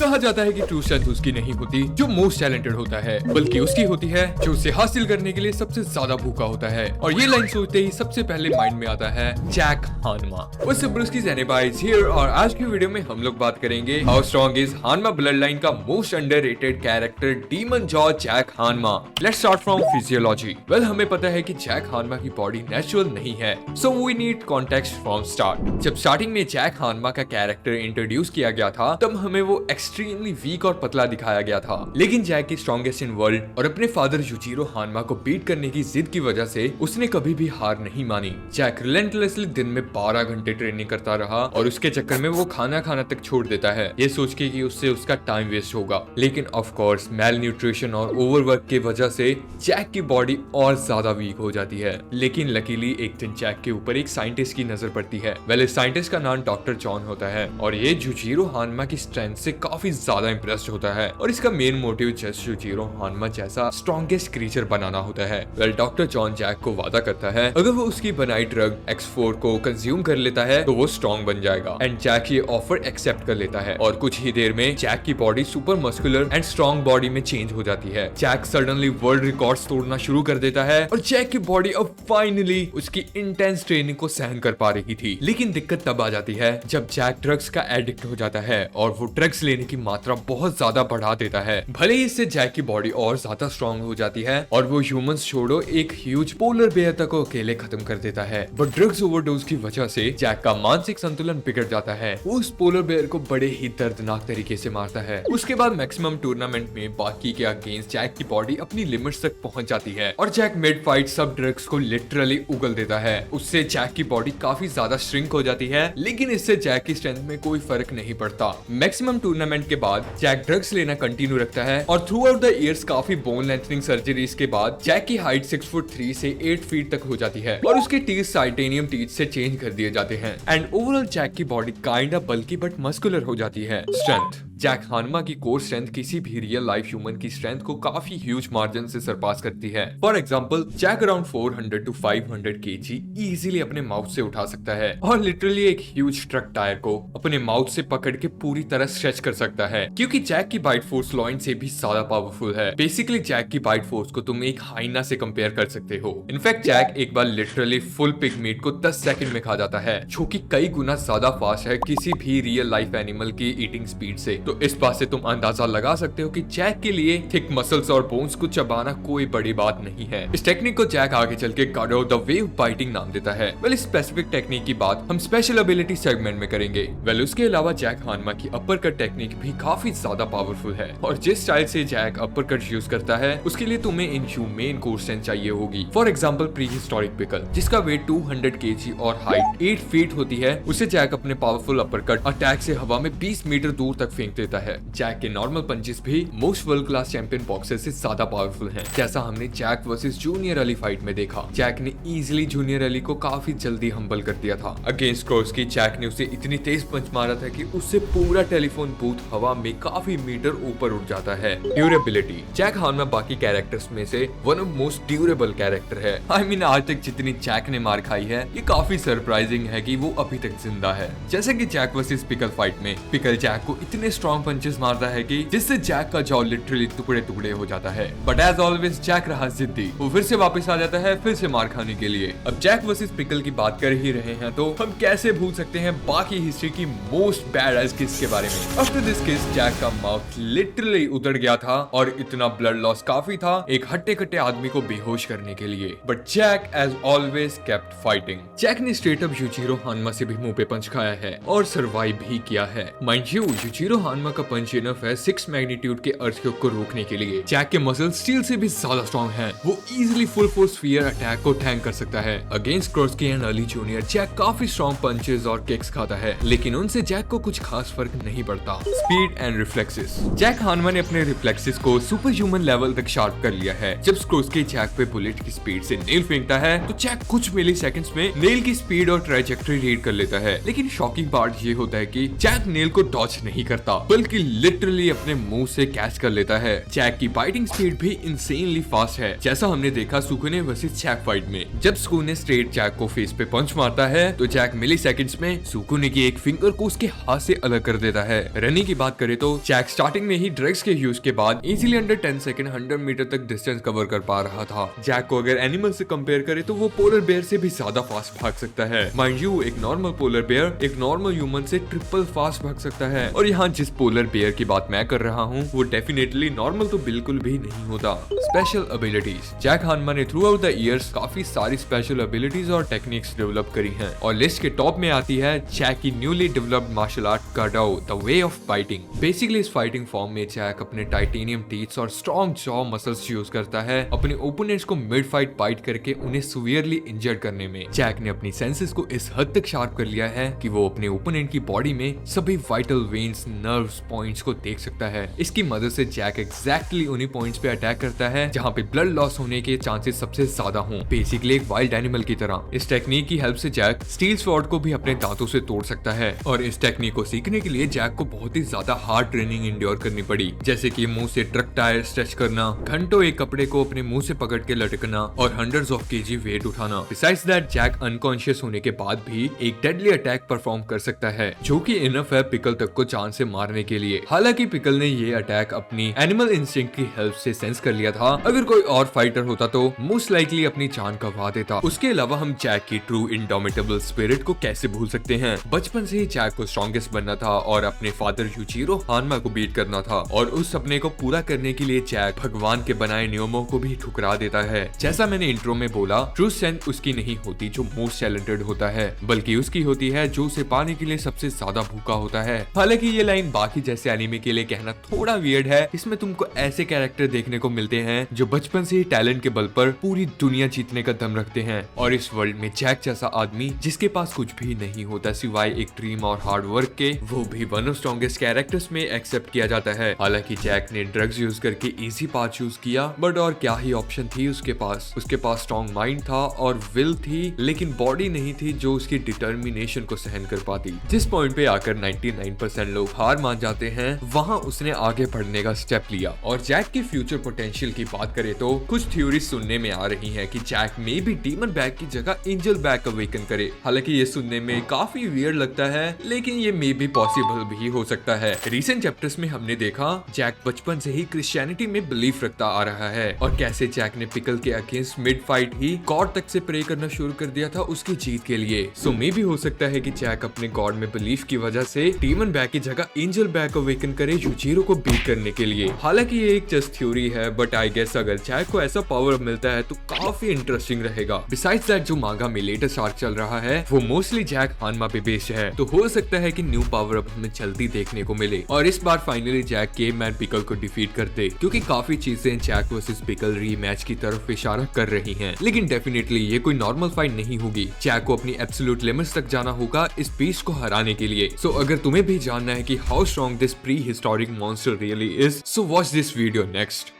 कहा जाता है कि ट्रू स्ट्रेंथ उसकी नहीं होती जो मोस्ट टैलेंटेड होता है, बल्कि उसकी होती है जो उसे हासिल करने के लिए सबसे ज्यादा भूखा होता है। और ये लाइन सोचते ही सबसे पहले माइंड में आता है Jack Hanma. What's up bros की AniPie here, और आज की वीडियो में हम लोग बात करेंगे how strong is Hanma blood का most underrated character demon jaw Jack Hanma. Let's start from physiology. Well, हमें पता है कि जैक हानमा की बॉडी नेचुरल नहीं है, so we need context from start. जब स्टार्टिंग में जैक हानमा का कैरेक्टर इंट्रोड्यूस किया गया था तब हमें वो एक्सट्रीमली वीक और पतला दिखाया गया था, लेकिन जैक की स्ट्रॉन्गेस्ट इन वर्ल्ड और अपने फादर यूजिरो हानमा को बीट करने की जिद की वजह से उसने कभी भी हार नहीं मानी। जैक रिलेंटलेसली दिन में 12 घंटे ट्रेनिंग करता रहा और उसके चक्कर में वो खाना खाना तक छोड़ देता है, ये सोच के कि उससे उसका टाइम वेस्ट होगा। लेकिन ऑफ कोर्स मेल न्यूट्रिशन और ओवरवर्क की वजह से जैक की बॉडी और ज्यादा वीक हो जाती है। लेकिन लकीली एक दिन जैक के ऊपर एक साइंटिस्ट की नजर पड़ती है। वेल, इस साइंटिस्ट का नाम डॉक्टर जॉन होता है और ये यूजिरो हानमा की स्ट्रेंथ से काफी ज्यादा इंप्रेस्ड होता है और इसका मेन मोटिव जस्ट यूजिरो हानमा जैसा स्ट्रॉन्गेस्ट क्रीचर बनाना होता है। वेल, डॉक्टर जॉन जैक को वादा करता है अगर वो उसकी बनाई ड्रग X4 को कंज्यूम कर लेता है तो वो स्ट्रॉन्ग बन जाएगा। एंड जैक ये ऑफर एक्सेप्ट कर लेता है और कुछ ही देर में जैक की body super muscular and strong body में चेंज हो जाती है। जैक सडनली वर्ल्ड रिकॉर्ड्स तोड़ना शुरू कर देता है और जैक की बॉडी अब फाइनली उसकी इंटेंस ट्रेनिंग को सहन कर पा रही थी। लेकिन दिक्कत तब आ जाती है जब जैक ड्रग्स का एडिक्ट हो जाता है और वो ड्रग्स लेने की मात्रा बहुत ज्यादा बढ़ा देता है। भले ही इससे जैक की बॉडी और ज्यादा स्ट्रॉन्ग हो जाती है और वो ह्यूमंस छोड़ो एक ह्यूज पोलर बेयर तक को अकेले खत्म कर देता है, बट ड्रग्स ओवरडोज की वजह से जैक का मानसिक संतुलन बिगड़ जाता है। वो उस पोलर बेयर को बड़े ही दर्दनाक तरीके से मारता है। उसके बाद मैक्सिमम टूर्नामेंट में बाकी के अगेंस्ट जैक की बॉडी अपनी लिमिट्स तक पहुंच जाती है और जैक मिड फाइट सब ड्रग्स को लिटरली उगल देता है। उससे जैक की बॉडी काफी ज्यादा श्रिंक हो जाती है, लेकिन इससे जैक की स्ट्रेंथ में कोई फर्क नहीं पड़ता। मैक्सिमम टूर्नामेंट के बाद जैक ड्रग्स लेना कंटिन्यू रखता है और थ्रू आउट द ईयर्स काफी बोन लेंथनिंग सर्जरीज के बाद जैक की हाइट 6'3" से 8 फीट तक हो जाती है और उसके टीथ टाइटेनियम टीथ से चेंज कर दिए जाते हैं। एंड ओवरऑल जैक की body kind of bulky but muscular हो जाती है। स्ट्रेंथ जैक हानमा की कोर स्ट्रेंथ किसी भी रियल लाइफ ह्यूमन की स्ट्रेंथ को काफी ह्यूज मार्जिन से सरपास करती है। For example Jack around 400 to 500 kg easily अपने माउथ से उठा सकता है और लिटरली एक ह्यूज ट्रक टायर को अपने माउथ से पकड़ के पूरी तरह स्ट्रेच कर सकता है, क्योंकि जैक की बाइट फोर्स लॉइन से भी ज्यादा पावरफुल है। बेसिकली जैक की बाइट फोर्स को तुम एक हाइना से कंपेयर कर सकते हो। इनफैक्ट जैक एक बार लिटरली फुल पिग मीट को 10 सेकंड में खा जाता है, जो कि कई गुना ज्यादा फास्ट है किसी भी रियल लाइफ एनिमल की ईटिंग स्पीड से। तो इस बात से तुम अंदाजा लगा सकते हो कि जैक के लिए थिक मसल्स और बोन्स को चबाना कोई बड़ी बात नहीं है। इस टेक्निक को जैक आगे चल के God of the wave biting नाम देता है। वेल, इस स्पेसिफिक टेक्निक की बात हम स्पेशल एबिलिटी सेगमेंट में करेंगे। वेल, उसके अलावा जैक हानमा की अपर कट टेक्निक भी काफी ज्यादा पावरफुल है और जिस स्टाइल से जैक अपर कट यूज करता है उसके लिए तुम्हें इनह्यूमेन कोर स्ट्रेंथ चाहिए होगी। For example pre historic pickle जिसका वेट 200 kg और हाइट 8 फीट होती है, उसे जैक अपने पावरफुल अपर कट अटैक से हवा में 20 मीटर दूर तक फेंक देता है। जैक के नॉर्मल पंचेस भी most world class champion boxer से ज्यादा पावरफुल हैं, जैसा हमने Jack versus Junior Ali fight में देखा। जैक ने इजीली जूनियर अली को काफी जल्दी हम्बल कर दिया था। अगेंस्ट क्रॉस की जैक ने उसे इतनी तेज पंच मारा था कि उससे पूरा टेलीफोन बूथ हवा में काफी मीटर ऊपर उठ जाता है। ड्यूरेबिलिटी जैक हानमा बाकी कैरेक्टर्स में से one of most durable character है। आई मीन आज तक जितनी जैक ने मार खाई है ये काफी सरप्राइजिंग है कि वो अभी तक जिंदा है। जैसे कि जैक वर्सेस पिकल फाइट में पिकल जैक को इतने स्ट्रॉन्ग पंचेस मारता है कि जिससे जैक का जॉ लिटरली टुकड़े टुकड़े हो जाता है। बट एज ऑलवेज जैक रहा जिद्दी, वो फिर से वापस आ जाता है फिर से मार खाने के लिए। अब जैक वर्सेस पिकल की बात कर ही रहे हैं तो हम कैसे भूल सकते हैं बाकी हिस्ट्री की मोस्ट बैड किस के बारे में। आफ्टर दिस किस जैक का माउथ लिटरली उधड़ गया था और इतना ब्लड लॉस काफी था एक हट्टे कट्टे आदमी को बेहोश करने के लिए। But Jack has always kept fighting. Jack ने स्ट्रेट अप यूजिरो हानमा से भी मुंह पे पंच खाया है और सर्वाइव भी किया है। माइंड यू यूजिरो हानमा का पंच इनफ है 6 मैग्नीट्यूड के अर्थक्वेक को रोकने के लिए। जैक के मसल्स स्टील से भी ज्यादा स्ट्रॉन्ग हैं। वो easily full force fear attack को टैंक कर सकता है। Against Kroski and early junior Jack काफी स्ट्रॉन्ग पंचेस और किक्स खाता है, लेकिन उनसे जैक को कुछ खास फर्क नहीं पड़ता। Speed and reflexes Jack Hanma ने अपने रिफ्लेक्सेस को सुपर ह्यूमन लेवल तक शार्प कर लिया है। जब क्रॉस्की जैक पे बुलेट की स्पीड से नेल फेंकता है तो जैक कुछ मिली सेकंड्स में नेल की स्पीड और ट्रैजेक्टरी रीड कर लेता है। लेकिन शॉकिंग पार्ट ये होता है कि जैक नेल को डॉच नहीं करता, बल्कि लिटरली अपने मुंह से कैच कर लेता है। जैक की फाइटिंग स्पीड भी इंसेनली फास्ट है, जैसा हमने देखा सुकुने वर्सेस जैक फाइट में। जब सुकुने स्ट्रेट जैक को फेस पे पंच मारता है तो जैक मिली सेकेंड्स में सुकुने की एक फिंगर को उसके हाथ से अलग कर देता है। रनिंग की बात करें तो जैक स्टार्टिंग में ही ड्रग्स के यूज के बाद इजीली अंडर 10 सेकंड 100 मीटर तक डिस्टेंस कवर कर पा रहा था। जैक को अगर एनिमल से कंपेयर करें तो वो पोलर बेयर से भी ज्यादा फास्ट भाग सकता है। माइंड यू, एक नॉर्मल पोलर बेयर एक नॉर्मल ह्यूमन से ट्रिपल फास्ट भाग सकता है। और यहाँ जिस पोलर बेयर की बात मैं कर रहा हूँ वो डेफिनेटली नॉर्मल तो बिल्कुल भी नहीं होता। स्पेशल एबिलिटीज, जैक हानमा ने थ्रू आउट द इयर्स काफी सारी स्पेशल एबिलिटीज और टेक्निक्स डेवलप करी हैं और लिस्ट के टॉप में आती है जैक की न्यूली डेवलप्ड मार्शल आर्ट गाडाओ the way of fighting. Basically इस फाइटिंग फॉर्म में जैक अपने टाइटेनियम टीथ्स और स्ट्रॉन्ग जॉ मसल्स यूज करता है अपने ओपोनेंट्स को मिड फाइट बाइट करके उन्हें सीवियरली इंजर्ड करने में। जैक ने अपनी सेंसेस को इस हद तक शार्प कर लिया है कि वो अपने ओपोनेंट की बॉडी में सभी वाइटल वेन्स, नर्व्स, पॉइंट्स को देख सकता है। इसकी मदद से जैक एग्जैक्टली उन्हीं पॉइंट्स पे अटैक करता है जहाँ पे ब्लड लॉस होने के चांसेस सबसे ज्यादा हों, बेसिकली एक वाइल्ड एनिमल की तरह। इस टेक्निक की हेल्प से जैक स्टील स्वॉर्ड को भी अपने दांतों से तोड़ सकता है और इस टेक्निक को सीखने के लिए जैक को बहुत ही ज्यादा हार्ड ट्रेनिंग इंड्योर करनी पड़ी, जैसे कि मुंह से ट्रक टायर स्ट्रेच करना, घंटों एक कपड़े को अपने मुंह से पकड़ के लटकना और हंड्रेड्स ऑफ केजी वेट उठाना। बिसाइड्स दैट जैक अनकॉन्शियस होने के बाद भी एक डेडली अटैक परफॉर्म कर सकता है जो कि इनफ है पिकल तक को जान से मारने के लिए। हालांकि पिकल ने ये अटैक अपनी एनिमल इंस्टिंक्ट की हेल्प से सेंस कर लिया था। अगर कोई और फाइटर होता तो मोस्ट लाइकली अपनी जान गंवा देता। उसके अलावा हम जैक की ट्रू इंडोमिटेबल स्पिरिट को कैसे भूल सकते हैं। बचपन से ही जैक को स्ट्रॉन्गेस्ट बनना था और अपने फादर यूजिरो हानमा को बीट करना था और उस सपने को पूरा करने के लिए जैक भगवान के बनाए नियमों को भी ठुकरा देता है। जैसा मैंने इंट्रो में बोला, ट्रू स्ट्रेंथ उसकी नहीं होती जो मोस्ट टैलेंटेड होता है, बल्कि उसकी होती है जो उसे पाने के लिए सबसे ज्यादा भूखा होता है। हालांकि ये लाइन बाकी जैसे एनीमे के लिए कहना थोड़ा वियर्ड है। इसमें तुमको ऐसे कैरेक्टर देखने को मिलते हैं जो बचपन से ही टैलेंट के बल पर पूरी दुनिया जीतने का दम रखते हैं और इस वर्ल्ड में जैक जैसा आदमी जिसके पास कुछ भी नहीं होता सिवाय एक ड्रीम और हार्ड वर्क के, वो भी वन ऑफ स्ट्रॉन्गेस्ट कैरेक्टर्स में एक्सेप्ट किया जाता है। हालांकि जैक ने ड्रग्स यूज करके इजी पाथ चूज किया, बट और क्या ही ऑप्शन थी उसके पास स्ट्रॉन्ग माइंड था और विल थी, लेकिन बॉडी नहीं थी जो उसकी डिटर्मिनेशन को सहन कर पाती। जिस पॉइंट पे आकर 99% लोग हार मान जाते हैं, वहाँ उसने आगे बढ़ने का स्टेप लिया। और जैक की फ्यूचर पोटेंशियल की बात करें तो कुछ थ्योरी सुनने में आ रही है कि जैक में भी डीमन बैग की जगह एंजल बैग अवेकन करे। हालांकि ये सुनने में काफी वियर्ड लगता है, लेकिन ये मे भी पॉसिबल भी हो सकता है। रिसेंट चैप्टर्स में हमने देखा जैक बचपन से ही क्रिश्चियनिटी में बिलीफ रखता आ रहा है और कैसे जैक ने पिकल के अगेंस्ट मिड फाइट ही गॉड तक से प्रे करना शुरू कर दिया था उसकी जीत के लिए। सो मे भी हो सकता है कि जैक अपने गॉड में बिलीफ की वजह से डीमन बैग की जगह एंजल बैग अवेकन करे यूजिरो को बीट करने के लिए। हालांकि ये एक जस्ट थ्योरी है, बट आई गेस अगर जैक को ऐसा पावर मिलता है तो काफी इंटरेस्टिंग रहेगा। बिसाइड्स दैट जो मांगा में लेटेस्ट आर्क चल रहा है वो मोस्टली जैक हानमा पे बेस्ड है, तो हो सकता है कि न्यू पावर अप हमें जल्दी देखने को मिले और इस बार finally Jack cave man pickle को डिफीट कर दे, क्योंकि काफी चीजें जैक वर्सेस पिकल रीमैच की तरफ इशारा कर रही हैं। लेकिन डेफिनेटली ये कोई नॉर्मल फाइट नहीं होगी। जैक को अपनी एब्सोल्यूट लिमिट्स तक जाना होगा इस बीस्ट को हराने के लिए। सो अगर तुम्हें भी जानना है कि how strong this pre historic monster really is, so watch this video next.